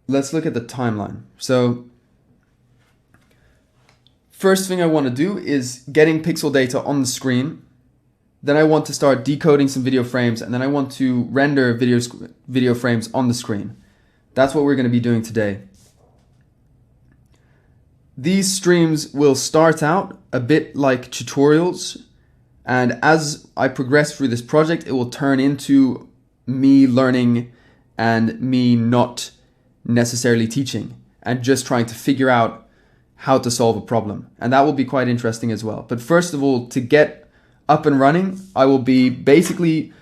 let's look at the timeline. So first thing I want to do is getting pixel data on the screen. Then I want to start decoding some video frames, and then I want to render video frames on the screen. That's what we're going to be doing today. These streams will start out a bit like tutorials, and as I progress through this project, it will turn into me learning and me not necessarily teaching and just trying to figure out how to solve a problem. And that will be quite interesting as well. But first of all, to get up and running, I will be basically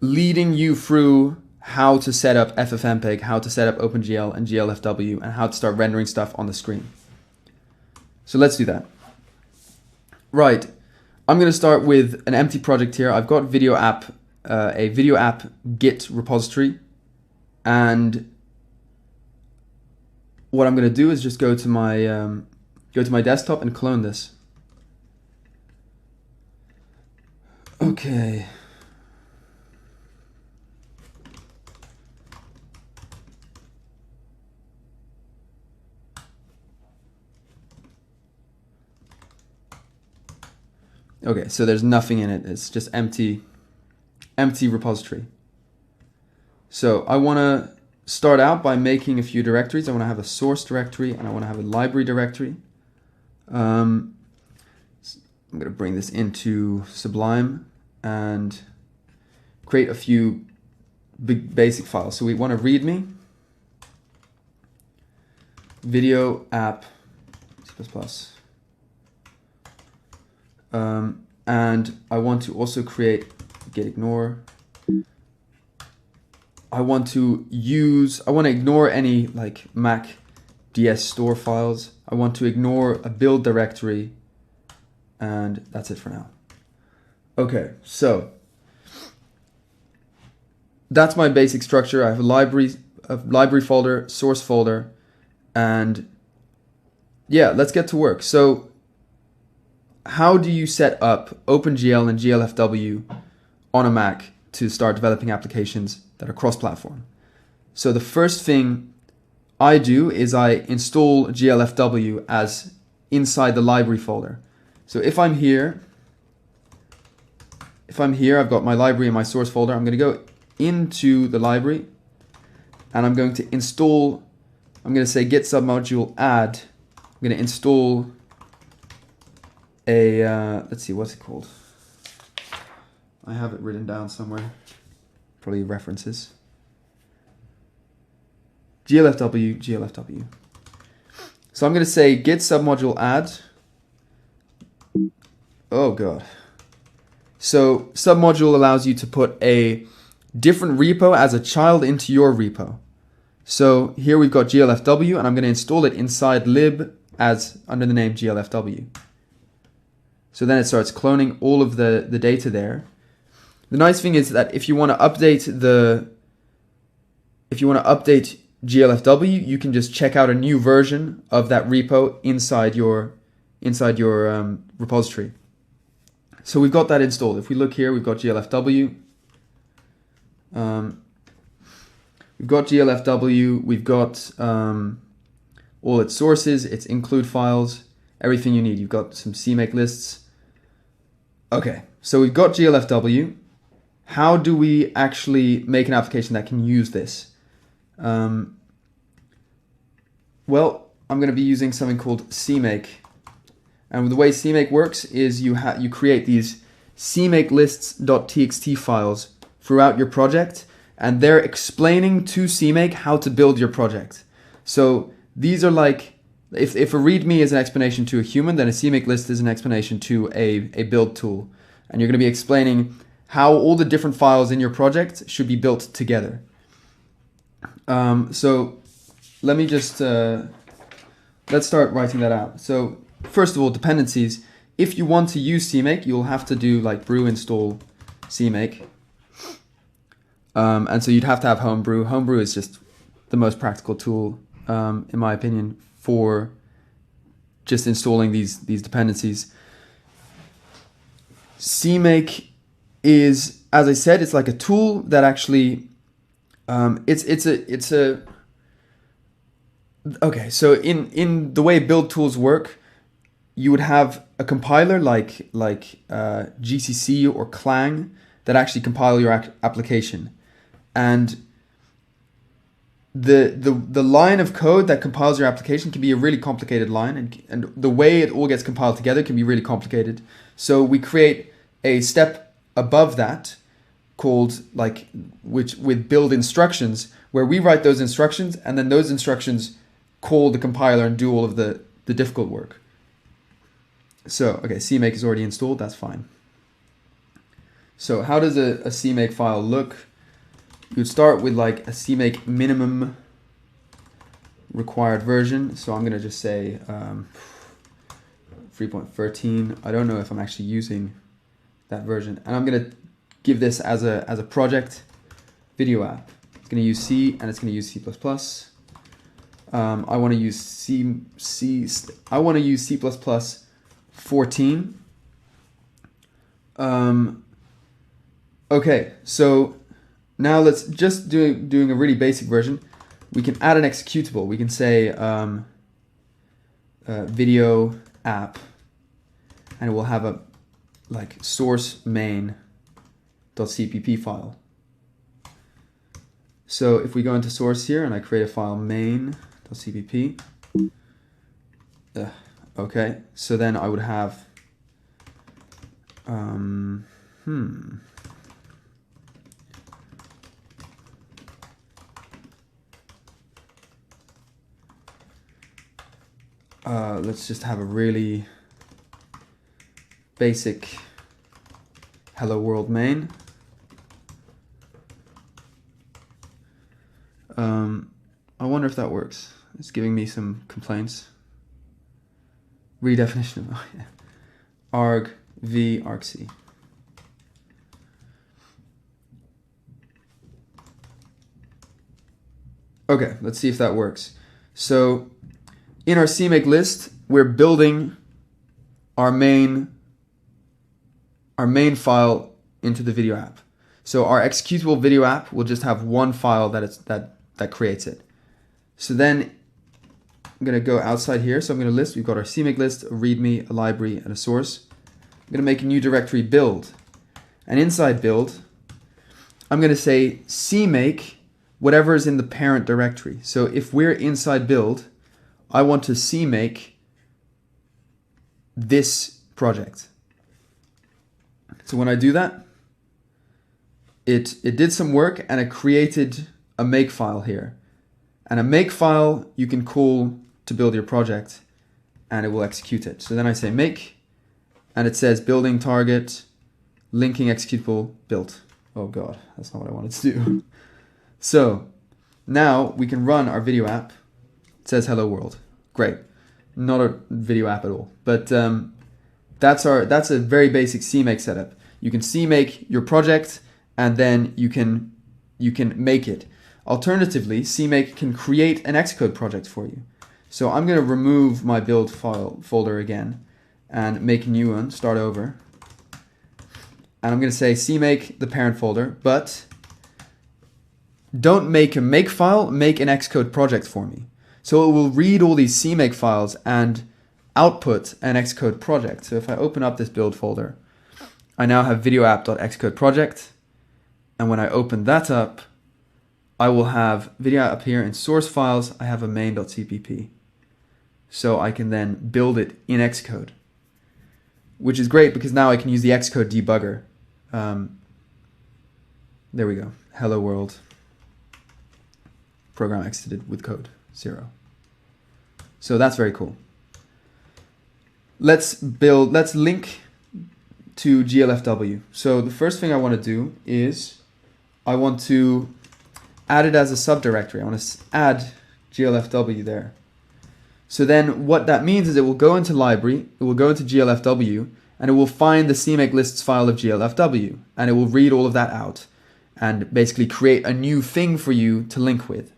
leading you through how to set up FFmpeg, how to set up OpenGL and GLFW, and how to start rendering stuff on the screen. So let's do that. Right, I'm going to start with an empty project here. I've got video app, a video app Git repository, and what I'm going to do is just go to my desktop and clone this. Okay. Okay, so there's nothing in it. It's just empty repository. So I want to start out by making a few directories. I want to have a source directory and I want to have a library directory. I'm going to bring this into Sublime and create a few big basic files. So we want a README, video app, C++. And I want to also create git ignore. I want to ignore any like Mac DS store files. I want to ignore a build directory, and that's it for now. Okay, so that's my basic structure. I have a library folder, source folder, and yeah, let's get to work. So how do you set up OpenGL and GLFW on a Mac to start developing applications that are cross-platform? So the first thing I do is I install GLFW as inside the library folder. So if I'm here, I've got my library in my source folder. I'm going to go into the library and I'm going to install, I'm going to say git submodule add. I'm going to install a, let's see, what's it called? I have it written down somewhere, probably references. GLFW. So I'm going to say git submodule add. Oh God. So submodule allows you to put a different repo as a child into your repo. So here we've got GLFW and I'm going to install it inside lib as under the name GLFW. So then it starts cloning all of the data there. The nice thing is that if you want to update GLFW, you can just check out a new version of that repo inside your repository. So we've got that installed. If we look here, we've got GLFW. We've got all its sources, its include files, everything you need. You've got some CMake lists. Okay, so we've got GLFW. How do we actually make an application that can use this? Well, I'm going to be using something called CMake. And the way CMake works is you create these CMake lists.txt files throughout your project, and they're explaining to CMake how to build your project. So these are like, if a README is an explanation to a human, then a CMake list is an explanation to a build tool. And you're going to be explaining how all the different files in your project should be built together. So let me just, let's start writing that out. So first of all, dependencies. If you want to use CMake, you'll have to do like brew install CMake. And so you'd have to have Homebrew. Homebrew is just the most practical tool, in my opinion, for just installing these dependencies. CMake is, as I said, it's like a tool that actually It's a okay. So in the way build tools work, you would have a compiler like GCC or Clang that actually compile your application, and the line of code that compiles your application can be a really complicated line, and the way it all gets compiled together can be really complicated. So we create a step above that called with build instructions, where we write those instructions and then those instructions call the compiler and do all of the difficult work. So, okay, CMake is already installed, that's fine. So how does a CMake file look? You would start with like a CMake minimum required version. So I'm going to just say 3.13. I don't know if I'm actually using that version. And I'm going to give this as a project video app. It's going to use C and it's going to use C++. I want to use C++ 14. Okay, so now let's just doing a really basic version. We can add an executable. We can say video app, and we'll have a like source main.cpp file. So if we go into source here and I create a file main.cpp, okay, so then I would have let's just have a really basic hello world main. I wonder if that works. It's giving me some complaints. Redefinition of arg v argc. Okay, let's see if that works. So in our CMake list, we're building our main file into the video app. So our executable video app will just have one file that creates it. So then I'm going to go outside here. So I'm going to list, we've got our CMake list, a README, a library, and a source. I'm going to make a new directory build. And inside build, I'm going to say CMake whatever is in the parent directory. So if we're inside build, I want to CMake this project. So when I do that, it did some work and it created a make file here. And a make file you can call to build your project and it will execute it. So then I say make, and it says building target, linking executable, built. Oh God, that's not what I wanted to do. So now we can run our video app. It says hello world. Great. Not a video app at all. But that's a very basic CMake setup. You can CMake your project and then you can make it. Alternatively, CMake can create an Xcode project for you. So I'm going to remove my build file folder again and make a new one, start over. And I'm going to say CMake the parent folder, but don't make a make file, make an Xcode project for me. So it will read all these CMake files and output an Xcode project. So if I open up this build folder, I now have videoapp.xcode project. And when I open that up, I will have video up here in source files. I have a main.cpp. So I can then build it in Xcode, which is great because now I can use the Xcode debugger. There we go. Hello world. Program exited with code 0. So that's very cool. Let's link to GLFW. So the first thing I want to do is I want to add it as a subdirectory. I want to add GLFW there. So then what that means is it will go into library, it will go into GLFW, and it will find the CMake lists file of GLFW, and it will read all of that out and basically create a new thing for you to link with.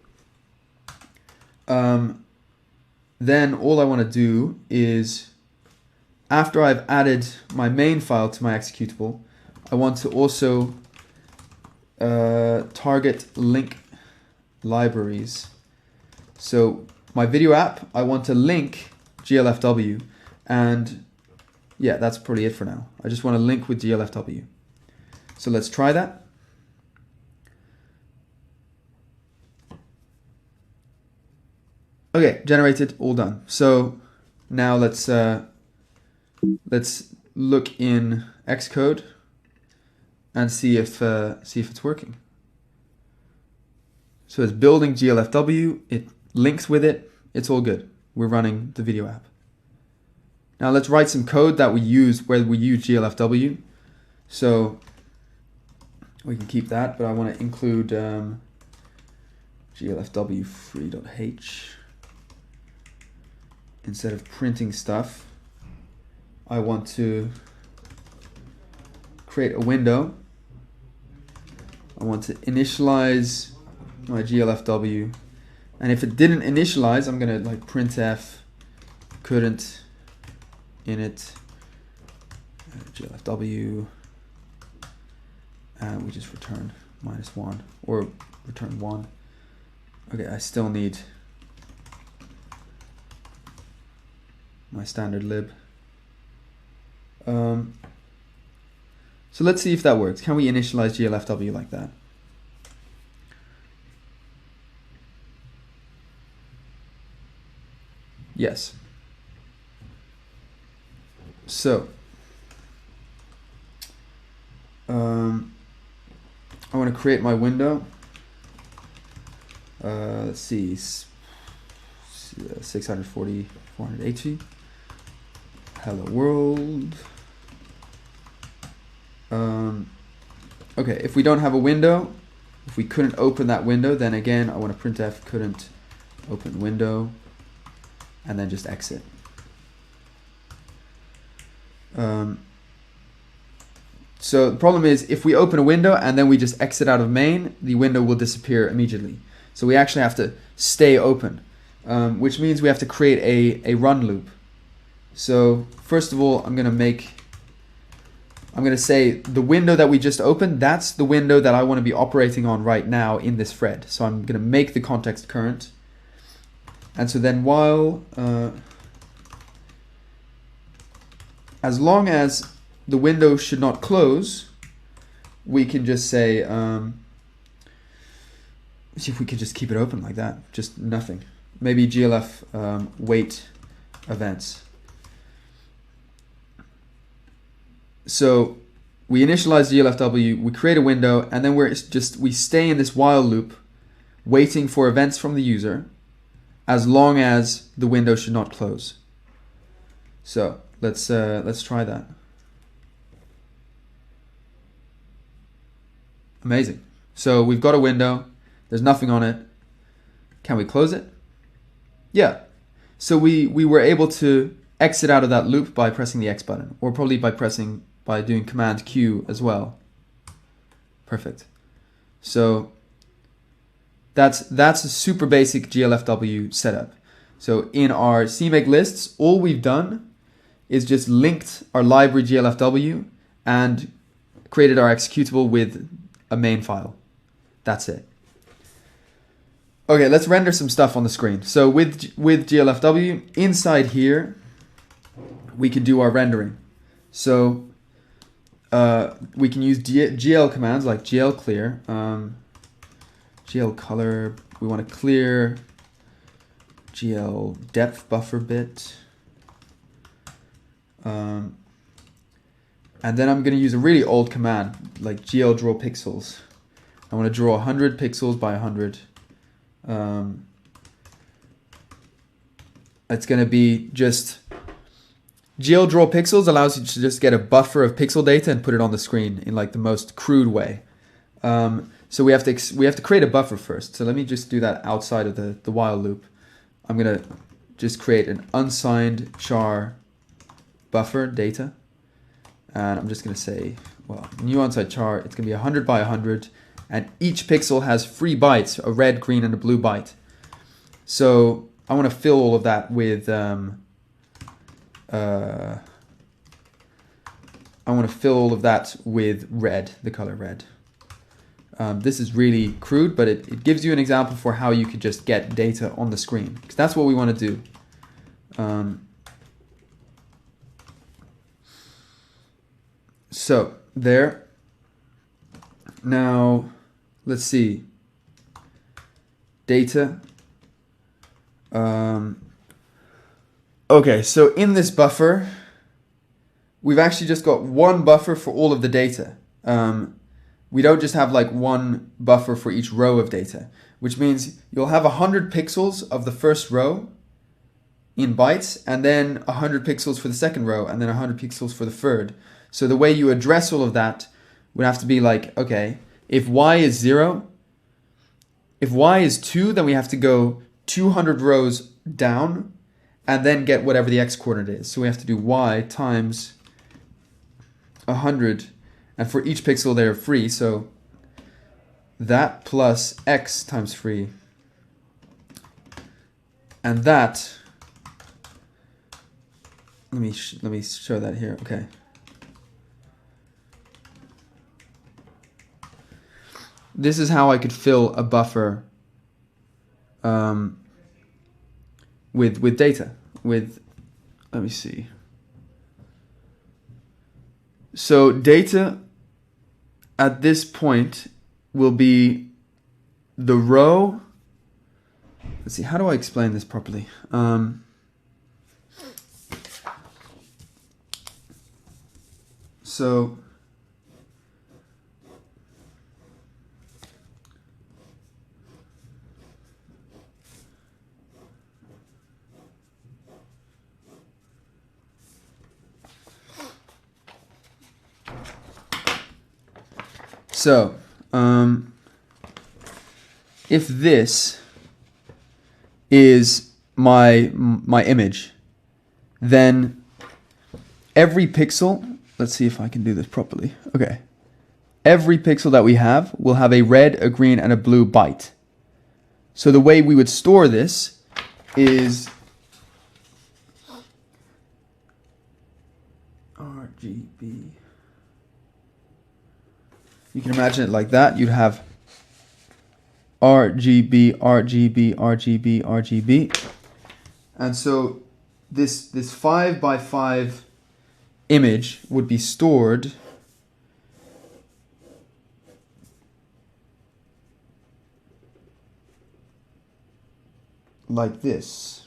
Then all I want to do is, after I've added my main file to my executable, I want to also target link libraries. So my video app, I want to link GLFW, and yeah, that's probably it for now. I just want to link with GLFW. So let's try that. Okay, generated, all done. So now let's look in Xcode and see if it's working. So it's building GLFW, it links with it, it's all good. We're running the video app. Now let's write some code that we use where we use GLFW. So we can keep that, but I want to include GLFW free.h. Instead of printing stuff, I want to create a window. I want to initialize my GLFW, and if it didn't initialize, I'm gonna like printf couldn't init GLFW, and we just return -1 or return 1. Okay, I still need my standard lib. So let's see if that works. Can we initialize GLFW like that? Yes. So I want to create my window. Let's see, 640, 480. Hello world. Okay, if we don't have a window, if we couldn't open that window, then again, I want to printf couldn't open window, and then just exit. So the problem is if we open a window and then we just exit out of main, the window will disappear immediately. So we actually have to stay open, which means we have to create a run loop. So first of all, I'm going to say the window that we just opened, that's the window that I want to be operating on right now in this thread. So I'm going to make the context current. And so then while, as long as the window should not close, we can just say, see if we could just keep it open like that, just nothing. Maybe GLF wait events. So we initialize GLFW, we create a window, and then we stay in this while loop, waiting for events from the user, as long as the window should not close. So let's try that. Amazing. So we've got a window. There's nothing on it. Can we close it? Yeah. So we were able to exit out of that loop by pressing the X button, or probably by doing Command Q as well. Perfect. So that's a super basic GLFW setup. So in our CMake lists, all we've done is just linked our library GLFW and created our executable with a main file. That's it. Okay, let's render some stuff on the screen. So with GLFW, inside here, we can do our rendering. So we can use GL commands like GL clear, GL color. We want to clear GL depth buffer bit. And then I'm going to use a really old command like GL draw pixels. I want to draw 100 pixels by 100. It's going to be just GL draw pixels allows you to just get a buffer of pixel data and put it on the screen in like the most crude way. So we have to create a buffer first. So let me just do that outside of the while loop. I'm going to just create an unsigned char buffer data. And I'm just going to say, well, new unsigned char, it's going to be 100 by 100. And each pixel has 3 bytes, a red, green, and a blue byte. So I want to fill all of that with red, the color red. This is really crude, but it gives you an example for how you could just get data on the screen, because that's what we want to do. So there. Now, let's see. Data. Okay, so in this buffer, we've actually just got one buffer for all of the data. We don't just have like one buffer for each row of data, which means you'll have 100 pixels of the first row in bytes, and then 100 pixels for the second row, and then 100 pixels for the third. So the way you address all of that would have to be like, okay, if y is 0, if y is 2, then we have to go 200 rows down and then get whatever the x coordinate is. So we have to do y times 100, and for each pixel they're free, so that plus x times 3, and that, let me show that here. Okay. This is how I could fill a buffer with data. Let me see. So data at this point will be the row. Let's see, how do I explain this properly? So, if this is my image, then every pixel, let's see if I can do this properly. Okay. Every pixel that we have will have a red, a green, and a blue byte. So the way we would store this is RGB. You can imagine it like that. You'd have RGB, RGB, RGB, RGB. And so this 5 by 5 image would be stored like this.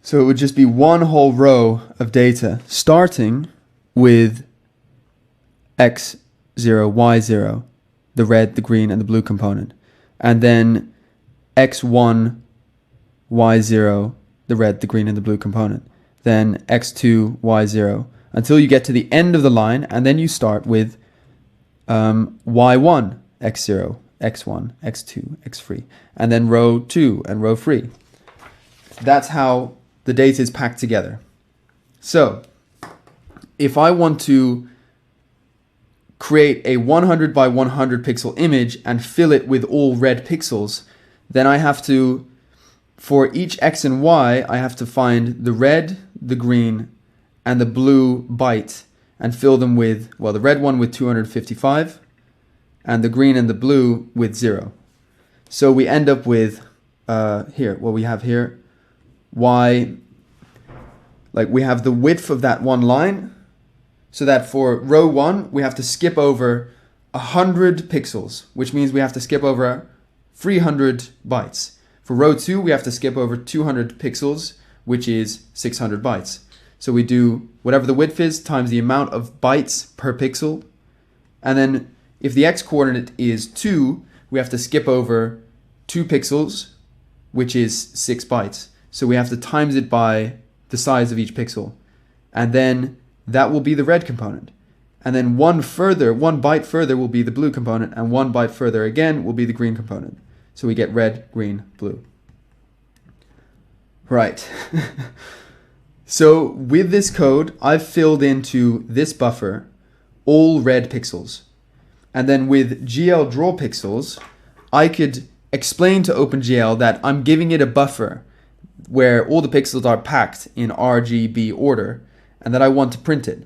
So it would just be one whole row of data starting with x0, y0, the red, the green, and the blue component. And then x1, y0, the red, the green, and the blue component. Then x2, y0, until you get to the end of the line, and then you start with y1, x0, x1, x2, x3, and then row 2 and row 3. That's how the data is packed together. So if I want to create a 100 by 100 pixel image and fill it with all red pixels, then I have to, for each x and y, I have to find the red, the green, and the blue byte and fill them with, well, the red one with 255 and the green and the blue with 0. So we end up with here, what we have here, y, like we have the width of that one line, so that for row 1 we have to skip over 100 pixels, which means we have to skip over 300 bytes. For row 2 we have to skip over 200 pixels, which is 600 bytes. So we do whatever the width is times the amount of bytes per pixel, and then if the x coordinate is 2, we have to skip over 2 pixels, which is 6 bytes. So we have to times it by the size of each pixel. And then that will be the red component. And then one byte further will be the blue component, and one byte further again will be the green component. So we get red, green, blue. Right. So with this code, I've filled into this buffer all red pixels. And then with GL draw pixels, I could explain to OpenGL that I'm giving it a buffer where all the pixels are packed in RGB order and that I want to print it.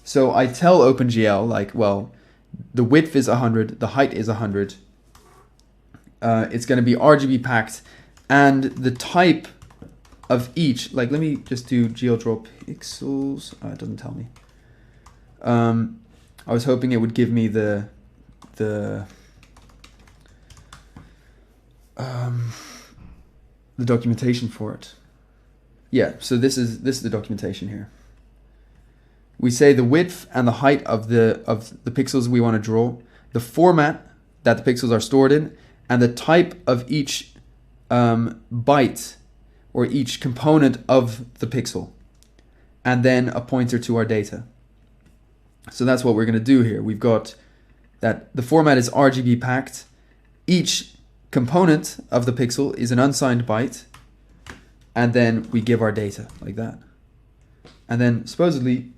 So I tell OpenGL, like, well, the width is 100, the height is 100. It's going to be RGB packed, and the type of each, like, let me just do GL draw pixels. Oh, it doesn't tell me. I was hoping it would give me the documentation for it. Yeah, so this is the documentation here. We say the width and the height of the pixels we want to draw, the format that the pixels are stored in, and the type of each byte or each component of the pixel, and then a pointer to our data. So that's what we're going to do here. We've got that the format is RGB packed. Each component of the pixel is an unsigned byte, and then we give our data like that. And then supposedly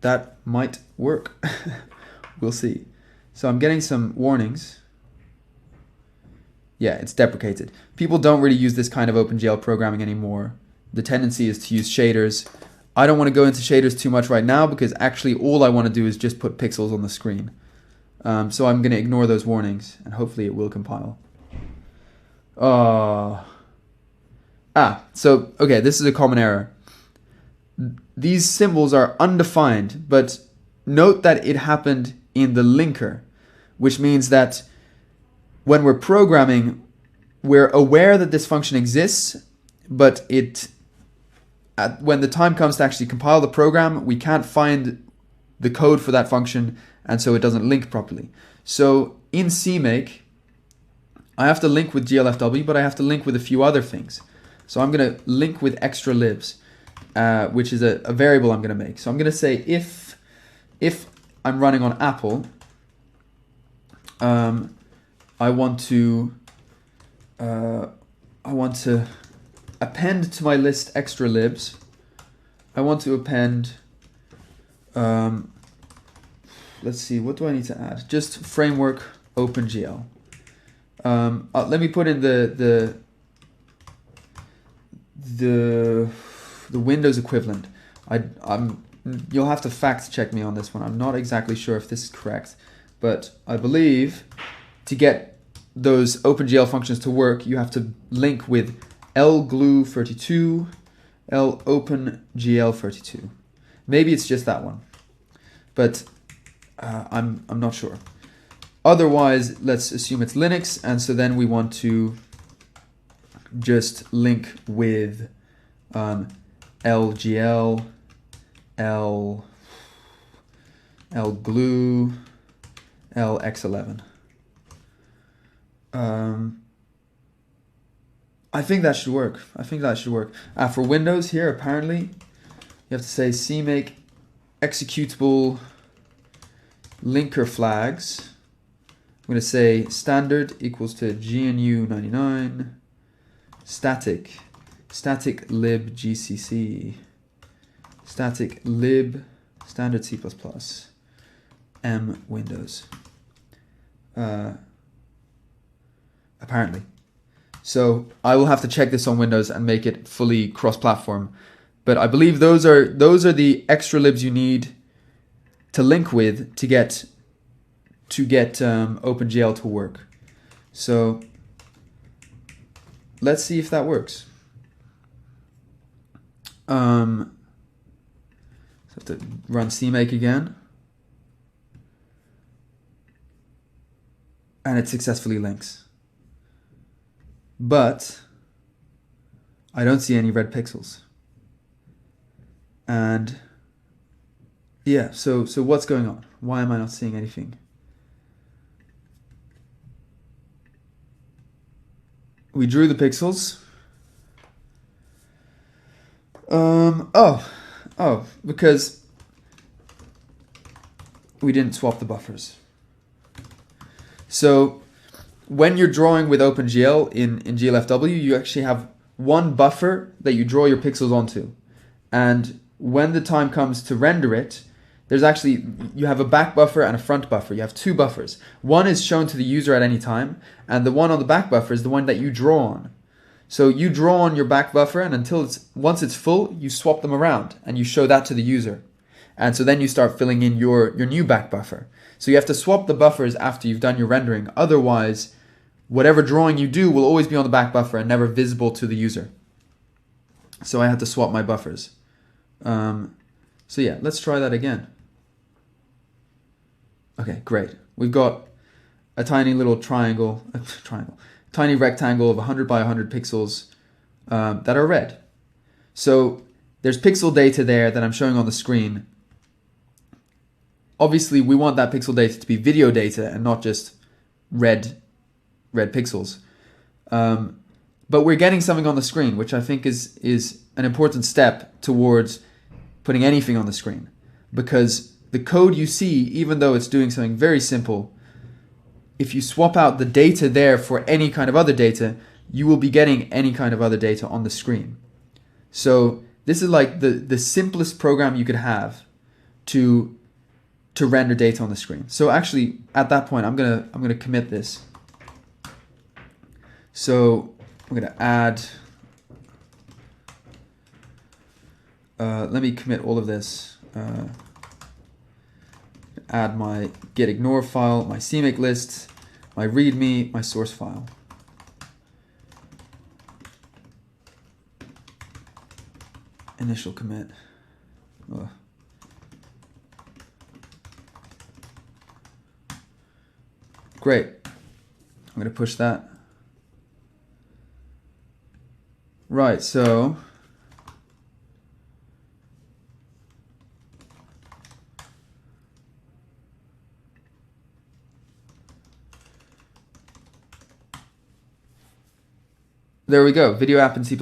that might work. We'll see. So I'm getting some warnings. Yeah, it's deprecated. People don't really use this kind of OpenGL programming anymore. The tendency is to use shaders. I don't want to go into shaders too much right now because actually all I want to do is just put pixels on the screen. So I'm going to ignore those warnings and hopefully it will compile. So, okay, this is a common error. These symbols are undefined, but note that it happened in the linker, which means that when we're programming, we're aware that this function exists, but when the time comes to actually compile the program, we can't find the code for that function, and so it doesn't link properly. So in CMake, I have to link with GLFW, but I have to link with a few other things. So I'm going to link with extra libs, which is a variable I'm going to make. So I'm going to say if I'm running on Apple, I want to append to my list extra libs. I want to append, let's see, what do I need to add? Just framework OpenGL. Let me put in the Windows equivalent. You'll have to fact check me on this one. I'm not exactly sure if this is correct, but I believe to get those OpenGL functions to work, you have to link with lglue32, lopenGL32. Maybe it's just that one, but I'm not sure. Otherwise, let's assume it's Linux, and so then we want to just link with lgl, lglue, lx11. I think that should work. For Windows here, apparently, you have to say CMake executable linker flags. I'm going to say standard equals to GNU99 static lib gcc static lib standard C++ m Windows. Apparently. So I will have to check this on Windows and make it fully cross-platform. But I believe those are the extra libs you need to link with to get OpenGL to work. So let's see if that works. So I have to run CMake again. And it successfully links. But I don't see any red pixels. And yeah, so what's going on? Why am I not seeing anything? We drew the pixels. Because we didn't swap the buffers. So when you're drawing with OpenGL in GLFW, you actually have one buffer that you draw your pixels onto. And when the time comes to render it, there's actually, you have a back buffer and a front buffer. You have two buffers. One is shown to the user at any time, and the one on the back buffer is the one that you draw on. So you draw on your back buffer, and once it's full, you swap them around and you show that to the user. And so then you start filling in your new back buffer. So you have to swap the buffers after you've done your rendering. Otherwise, whatever drawing you do will always be on the back buffer and never visible to the user. So I had to swap my buffers. So yeah, let's try that again. Okay, great. We've got a tiny little tiny rectangle of 100 by 100 pixels that are red. So there's pixel data there that I'm showing on the screen. Obviously, we want that pixel data to be video data and not just red pixels. But we're getting something on the screen, which I think is an important step towards putting anything on the screen. Because the code you see, even though it's doing something very simple, if you swap out the data there for any kind of other data, you will be getting any kind of other data on the screen. So this is like the simplest program you could have to render data on the screen. So actually, at that point, I'm gonna commit this. So I'm gonna add. Let me commit all of this. Add my get ignore file, my CMake list, my readme, my source file. Initial commit. Ugh. Great. I'm going to push that. Right, so there we go, video app in C++.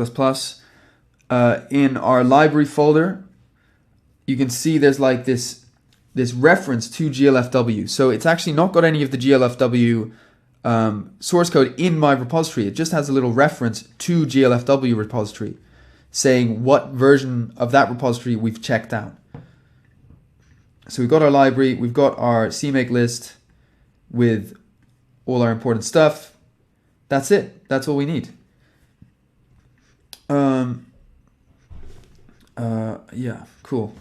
In our library folder, you can see there's like this reference to GLFW. So it's actually not got any of the GLFW source code in my repository. It just has a little reference to GLFW repository saying what version of that repository we've checked out. So we've got our library, we've got our CMake list with all our important stuff. That's it. That's all we need. Yeah, cool.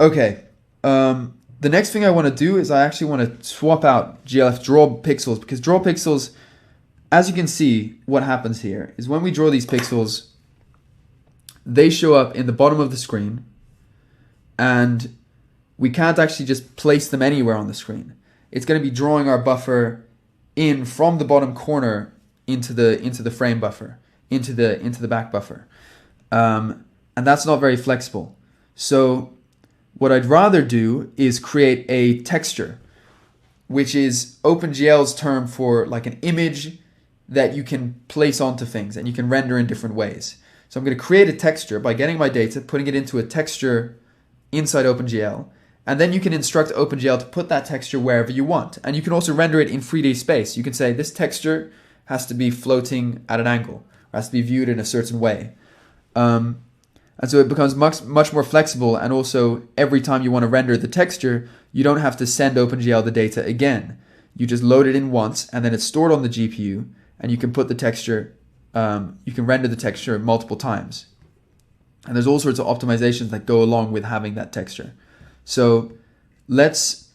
Okay. The next thing I want to do is I actually want to swap out GLF draw pixels, because draw pixels, as you can see, what happens here is when we draw these pixels, they show up in the bottom of the screen, and we can't actually just place them anywhere on the screen. It's going to be drawing our buffer in from the bottom corner into the frame buffer, into the back buffer, and that's not very flexible. So what I'd rather do is create a texture, which is OpenGL's term for like an image that you can place onto things and you can render in different ways. So I'm going to create a texture by getting my data, putting it into a texture inside OpenGL, and then you can instruct OpenGL to put that texture wherever you want. And you can also render it in 3D space. You can say this texture has to be floating at an angle, or has to be viewed in a certain way. And so it becomes much more flexible, and also every time you want to render the texture, you don't have to send OpenGL the data again. You just load it in once, and then it's stored on the GPU, and you can put the texture, you can render the texture multiple times. And there's all sorts of optimizations that go along with having that texture. So let's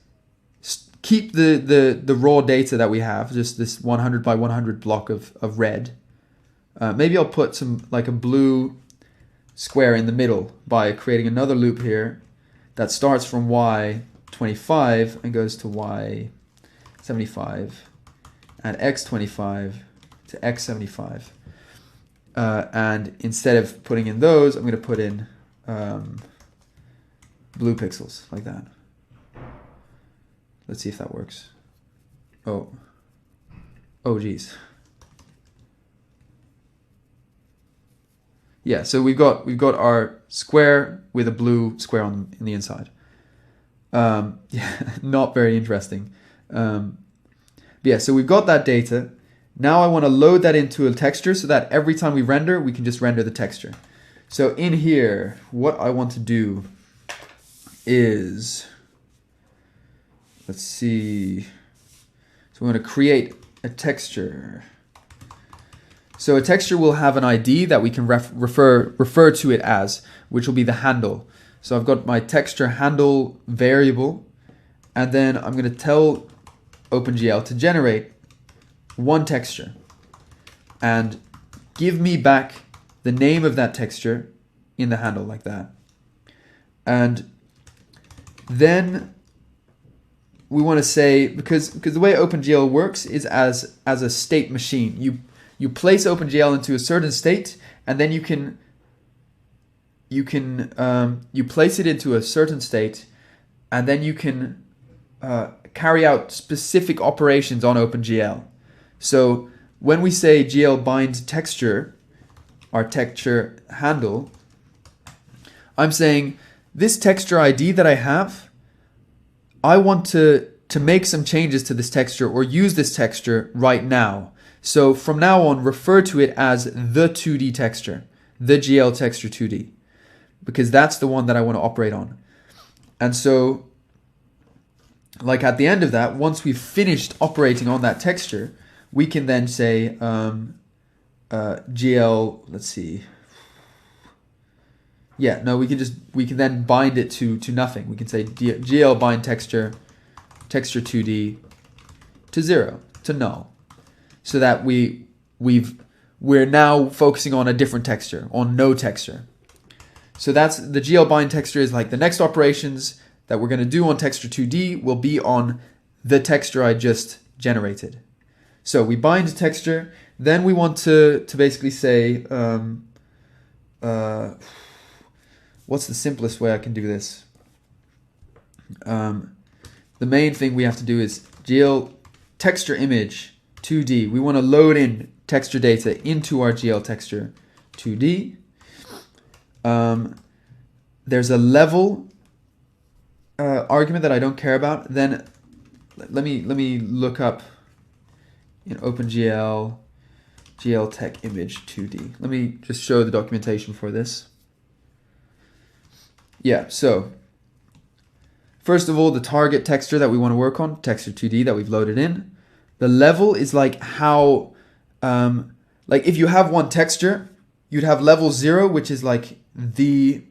keep the raw data that we have, just this 100 by 100 block of red. Maybe I'll put some like a blue square in the middle by creating another loop here that starts from y25 and goes to y75 and x25 to x75. And instead of putting in those, I'm going to put in blue pixels like that. Let's see if that works. Oh geez. Yeah, so we've got our square with a blue square in the inside. Yeah, not very interesting. But yeah, so we've got that data. Now I want to load that into a texture so that every time we render, we can just render the texture. So in here, what I want to do is, let's see. So we're going to create a texture. So a texture will have an ID that we can refer to it as, which will be the handle. So I've got my texture handle variable, and then I'm going to tell OpenGL to generate one texture and give me back the name of that texture in the handle like that. And then we want to say, because the way OpenGL works is as a state machine. You place OpenGL into a certain state, and then you place it into a certain state, and then you can carry out specific operations on OpenGL. So when we say GL bind texture, our texture handle, I'm saying this texture ID that I have, I want to make some changes to this texture or use this texture right now. So from now on, refer to it as the 2D texture, the GL texture 2D, because that's the one that I want to operate on. And so, like at the end of that, once we've finished operating on that texture, we can then say GL, let's see. Yeah, no, we can then bind it to nothing. We can say GL bind texture 2D to 0, to null, so that we're now focusing on a different texture, on no texture. So that's the GL bind texture is like the next operations that we're going to do on texture 2D will be on the texture I just generated. So we bind a texture, then we want to basically say, what's the simplest way I can do this? The main thing we have to do is GL texture image 2D. We want to load in texture data into our GL texture 2D. There's a level argument that I don't care about. Then let me look up in OpenGL GL tech image 2D. Let me just show the documentation for this. Yeah, so first of all, the target texture that we want to work on, texture 2D that we've loaded in. The level is like how, like if you have one texture, you'd have level 0, which is like the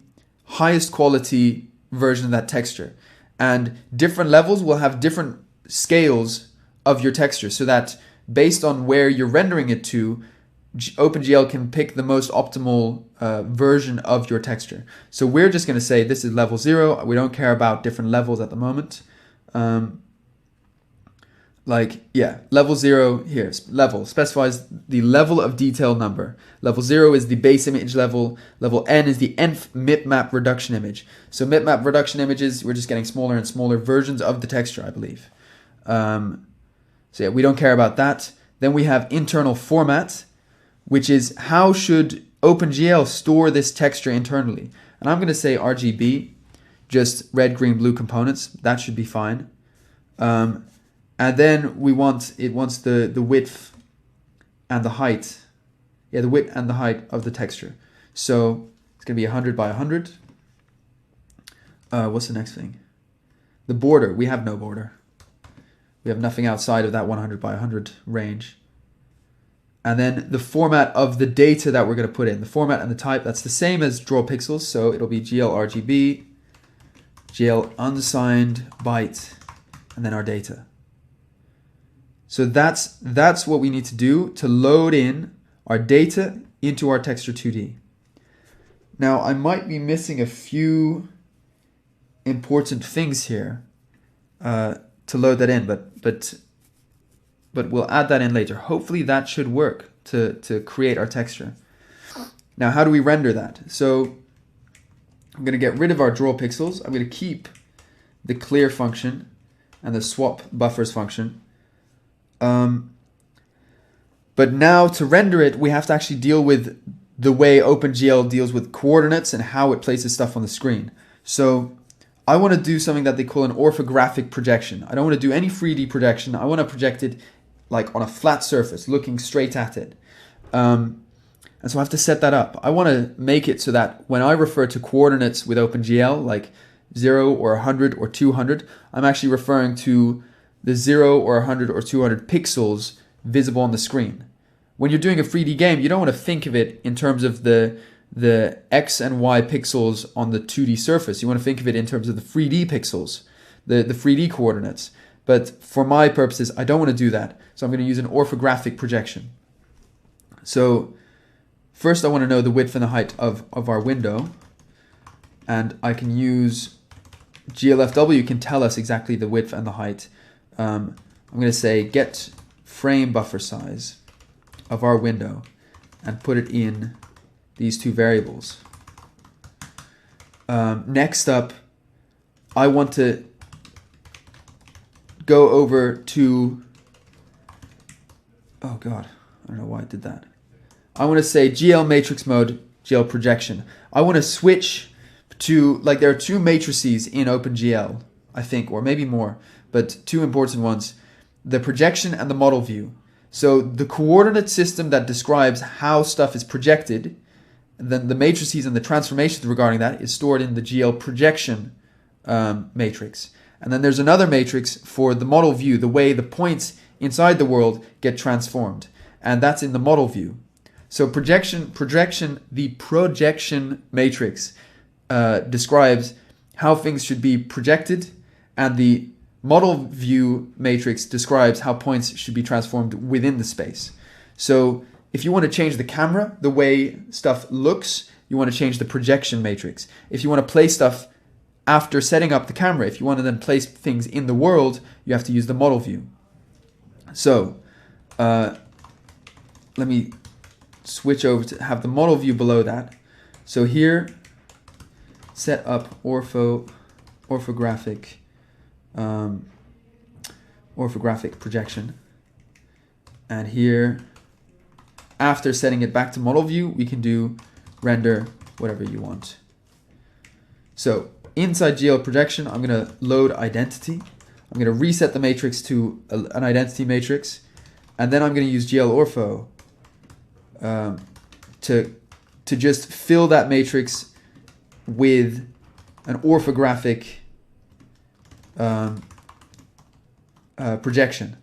highest quality version of that texture. And different levels will have different scales of your texture, so that based on where you're rendering it to, OpenGL can pick the most optimal version of your texture. So we're just going to say this is level 0. We don't care about different levels at the moment. Like, yeah, level 0 here, level specifies the level of detail number. Level 0 is the base image level. Level N is the nth mipmap reduction image. So mipmap reduction images, we're just getting smaller and smaller versions of the texture, I believe. So yeah, we don't care about that. Then we have internal format, which is how should OpenGL store this texture internally. And I'm going to say RGB, just red, green, blue components. That should be fine. And then it wants the width and the height. Yeah, the width and the height of the texture. So it's going to be 100 by 100. What's the next thing? The border. We have no border. We have nothing outside of that 100 by 100 range. And then the format of the data that we're going to put in. The format and the type, that's the same as draw pixels. So it'll be GL RGB, GL unsigned byte, and then our data. So that's what we need to do to load in our data into our texture 2D. Now I might be missing a few important things here to load that in, but we'll add that in later. Hopefully that should work to create our texture. Now how do we render that? So I'm going to get rid of our draw pixels. I'm going to keep the clear function and the swap buffers function. But now to render it, we have to actually deal with the way OpenGL deals with coordinates and how it places stuff on the screen. So I want to do something that they call an orthographic projection. I don't want to do any 3D projection. I want to project it like on a flat surface, looking straight at it. And so I have to set that up. I want to make it so that when I refer to coordinates with OpenGL, like 0 or 100 or 200, I'm actually referring to the 0 or 100 or 200 pixels visible on the screen. When you're doing a 3D game, you don't want to think of it in terms of the X and Y pixels on the 2D surface. You want to think of it in terms of the 3D pixels, the 3D coordinates. But for my purposes, I don't want to do that. So I'm going to use an orthographic projection. So first I want to know the width and the height of our window. And I can use GLFW can tell us exactly the width and the height. I'm going to say get frame buffer size of our window and put it in these two variables. Next up, I want to go over to, oh God, I don't know why I did that. I want to say GL matrix mode, GL projection. I want to switch to, like, there are two matrices in OpenGL, I think, or maybe more, but two important ones, the projection and the model view. So the coordinate system that describes how stuff is projected, then the matrices and the transformations regarding that is stored in the GL projection matrix. And then there's another matrix for the model view, the way the points inside the world get transformed. And that's in the model view. So the projection matrix describes how things should be projected, and the model view matrix describes how points should be transformed within the space. So if you want to change the camera, the way stuff looks, you want to change the projection matrix. If you want to place stuff after setting up the camera, if you want to then place things in the world, you have to use the model view. So let me switch over to have the model view below that. So here, set up orthographic projection. And here, after setting it back to model view, we can do render whatever you want. So inside GL projection, I'm going to load identity. I'm going to reset the matrix to an identity matrix. And then I'm going to use GL ortho to just fill that matrix with an orthographic projection.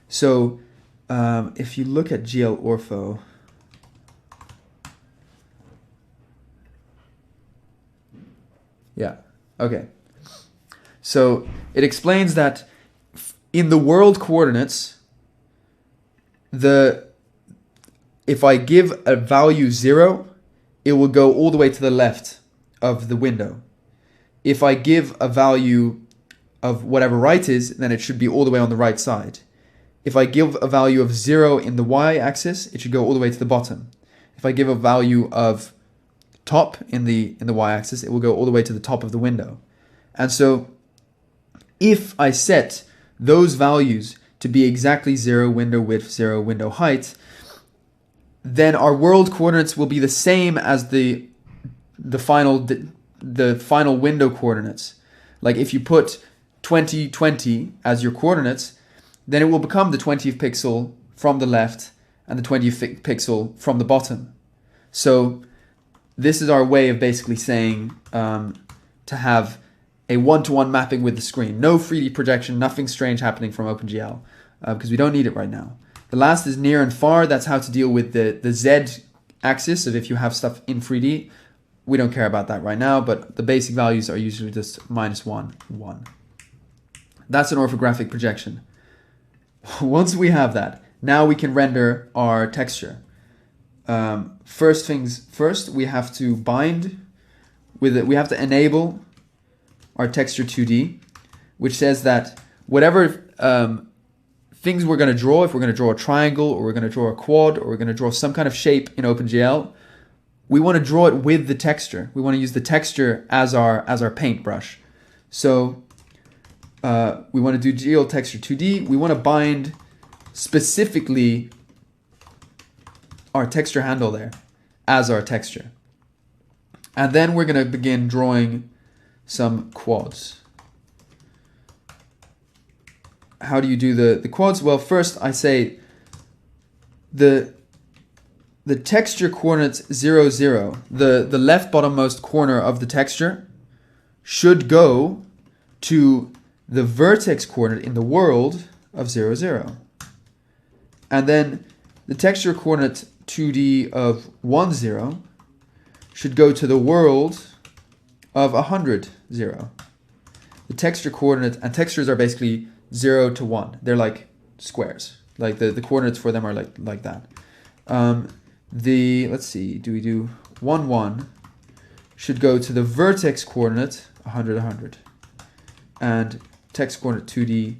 So if you look at GL ortho, yeah, okay. So it explains that in the world coordinates, if I give a value 0, it will go all the way to the left of the window. If I give a value of whatever right is, then it should be all the way on the right side. If I give a value of 0 in the y-axis, it should go all the way to the bottom. If I give a value of top in the y-axis, it will go all the way to the top of the window. And so if I set those values to be exactly 0 window width, 0 window height, then our world coordinates will be the same as the final window coordinates. Like if you put 20, 20 as your coordinates, then it will become the 20th pixel from the left and the 20th pixel from the bottom. So this is our way of basically saying to have a one-to-one mapping with the screen. No 3D projection, nothing strange happening from OpenGL because we don't need it right now. The last is near and far. That's how to deal with the Z axis of if you have stuff in 3D. We don't care about that right now, but the basic values are usually just -1, 1. That's an orthographic projection. Once we have that, now we can render our texture. First things first, we have to bind with it. We have to enable our texture 2D, which says that whatever things we're going to draw, if we're going to draw a triangle or we're going to draw a quad or we're going to draw some kind of shape in OpenGL, we want to draw it with the texture. We want to use the texture as our paintbrush. So we want to do GL texture 2D. We want to bind specifically our texture handle there as our texture. And then we're going to begin drawing some quads. How do you do the quads? Well, first I say the texture coordinates 0, 0, the left bottommost corner of the texture should go to the vertex coordinate in the world of 0, 0. And then the texture coordinate 2D of 1, 0 should go to the world of 100, 0. The texture coordinate, and textures are basically 0 to 1. They're like squares. Like the coordinates for them are like that. Let's see, do we do 1, 1 should go to the vertex coordinate 100, 100. And text coordinate 2D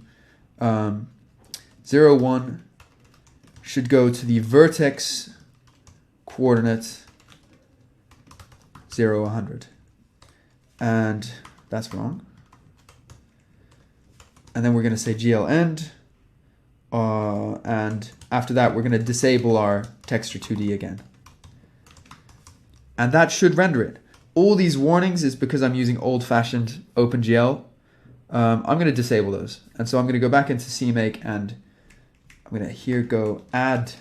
0, 1 should go to the vertex coordinate 0, 100. And that's wrong. And then we're going to say GL end. And after that, we're going to disable our texture 2D again. And that should render it. All these warnings is because I'm using old-fashioned OpenGL. I'm going to disable those. And so I'm going to go back into CMake and I'm going to here go add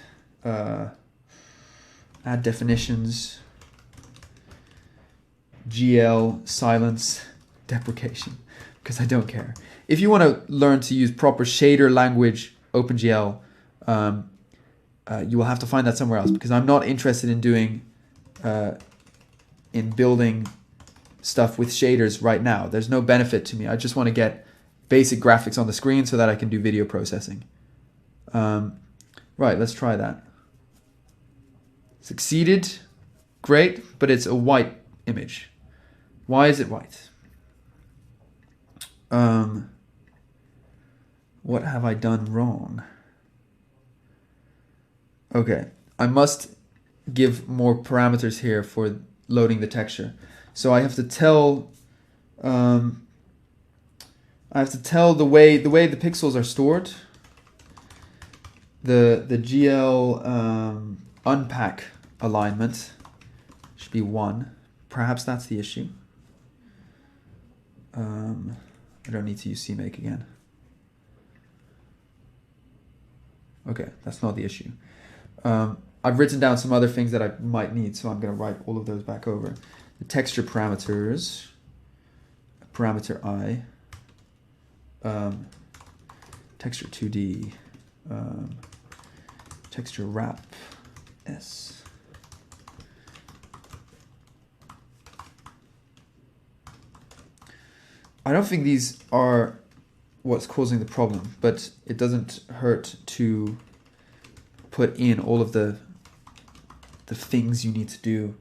definitions, GL silence deprecation, because I don't care. If you want to learn to use proper shader language OpenGL, you will have to find that somewhere else, because I'm not interested in doing in building stuff with shaders right now. There's no benefit to me. I just want to get basic graphics on the screen so that I can do video processing. Right, let's try that. Succeeded, great, but it's a white image. Why is it white? What have I done wrong? Okay, I must give more parameters here for loading the texture. So I have to tell the way the pixels are stored. The GL unpack alignment should be 1. Perhaps that's the issue. I don't need to use CMake again. Okay, that's not the issue. I've written down some other things that I might need, so I'm going to write all of those back over. The texture parameters, parameter I, texture 2D, texture wrap S. I don't think these are what's causing the problem, but it doesn't hurt to put in all of the things you need to do.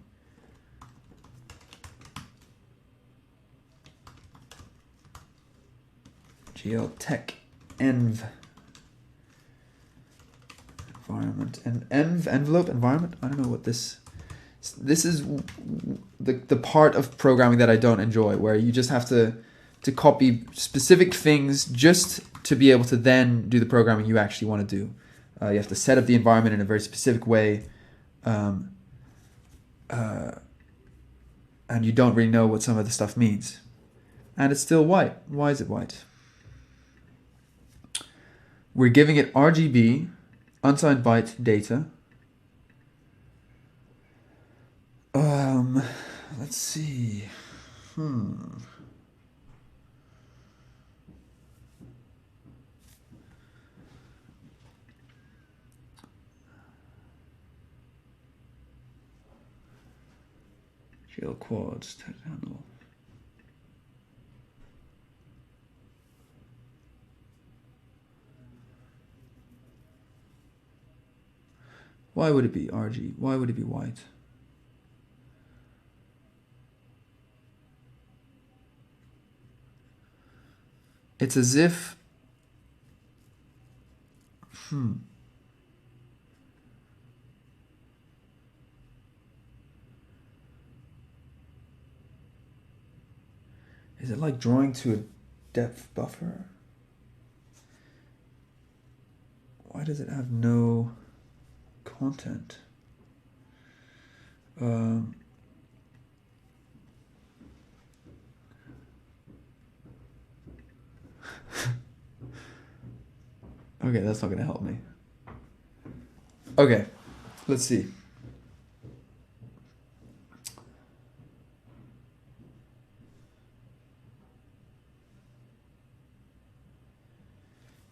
GL tech env environment and env envelope environment. I don't know what this is. The part of programming that I don't enjoy, where you just have to copy specific things just to be able to then do the programming you actually want to do. You have to set up the environment in a very specific way, and you don't really know what some of the stuff means. And it's still white. Why is it white? We're giving it RGB, unsigned byte data. Let's see. GL quads, text handle. Why would it be RG? Why would it be white? It's as if... Is it like drawing to a depth buffer? Why does it have no content? Okay, that's not going to help me. Okay, let's see.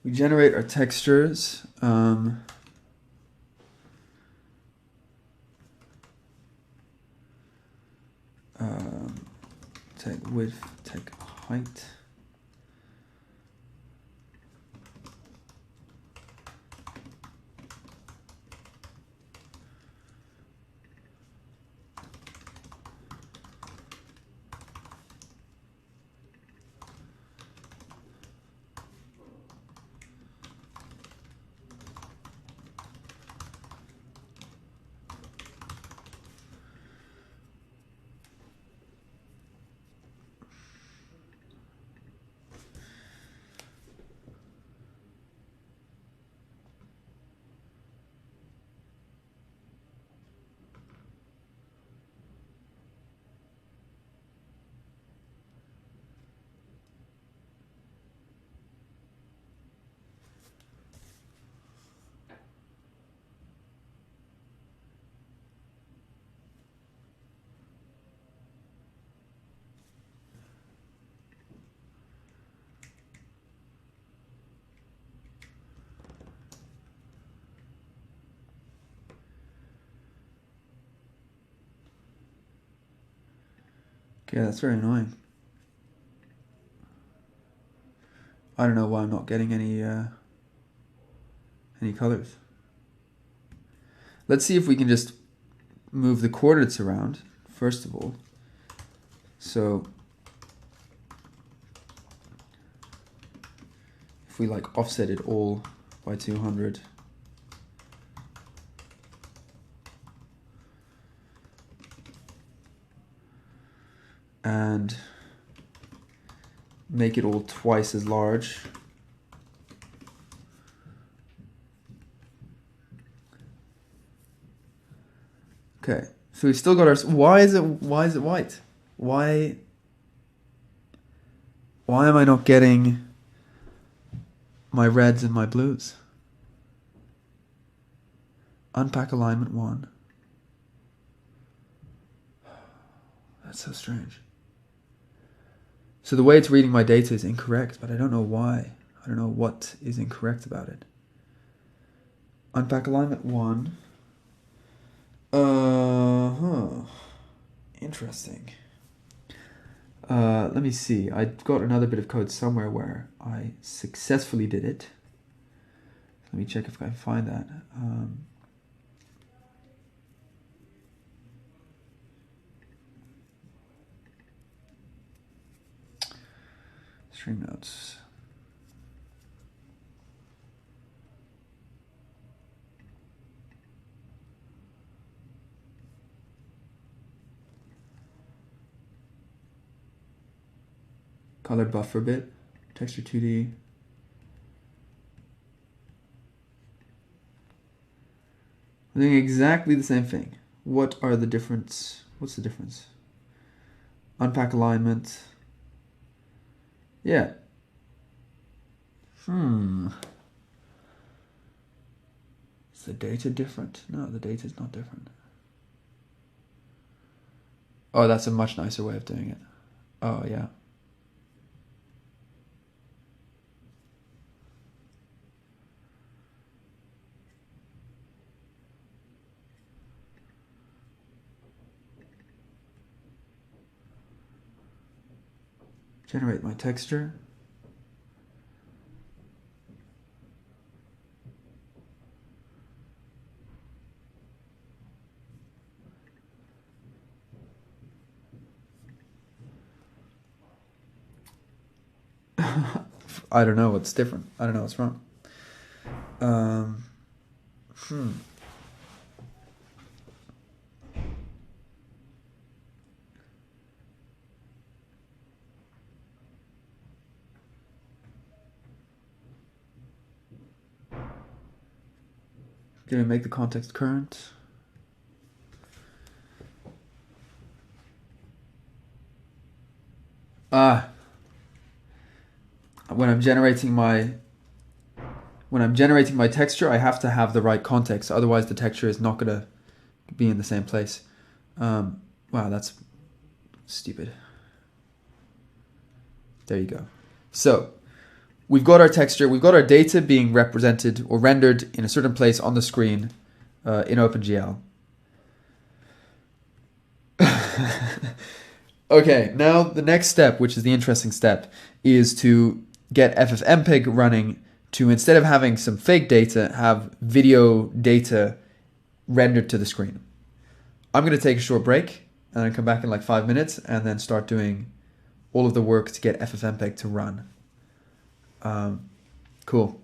we generate our textures. Take width, take height. Okay, that's very annoying. I don't know why I'm not getting any colors. Let's see if we can just move the coordinates around, first of all. So if we like offset it all by 200, and make it all twice as large. Okay, so we've still got our. Why is it white? Why am I not getting my reds and my blues? Unpack alignment 1. That's so strange. So the way it's reading my data is incorrect, but I don't know why. I don't know what is incorrect about it. Unpack alignment 1. Interesting. Let me see. I got another bit of code somewhere where I successfully did it. Let me check if I can find that. Stream notes. Colored buffer bit, texture 2D. I'm doing exactly the same thing. What are the difference? What's the difference? Unpack alignment. Yeah. Is the data different? No, the data is not different. Oh, that's a much nicer way of doing it. Oh, yeah. Generate my texture. I don't know what's different. I don't know what's wrong. Gonna make the context current. When I'm generating my texture, I have to have the right context. Otherwise, the texture is not gonna be in the same place. Wow, that's stupid. There you go. So we've got our texture, we've got our data being represented or rendered in a certain place on the screen in OpenGL. Okay, now the next step, which is the interesting step, is to get FFmpeg running to, instead of having some fake data, have video data rendered to the screen. I'm going to take a short break and then come back in like 5 minutes and then start doing all of the work to get FFmpeg to run. Cool.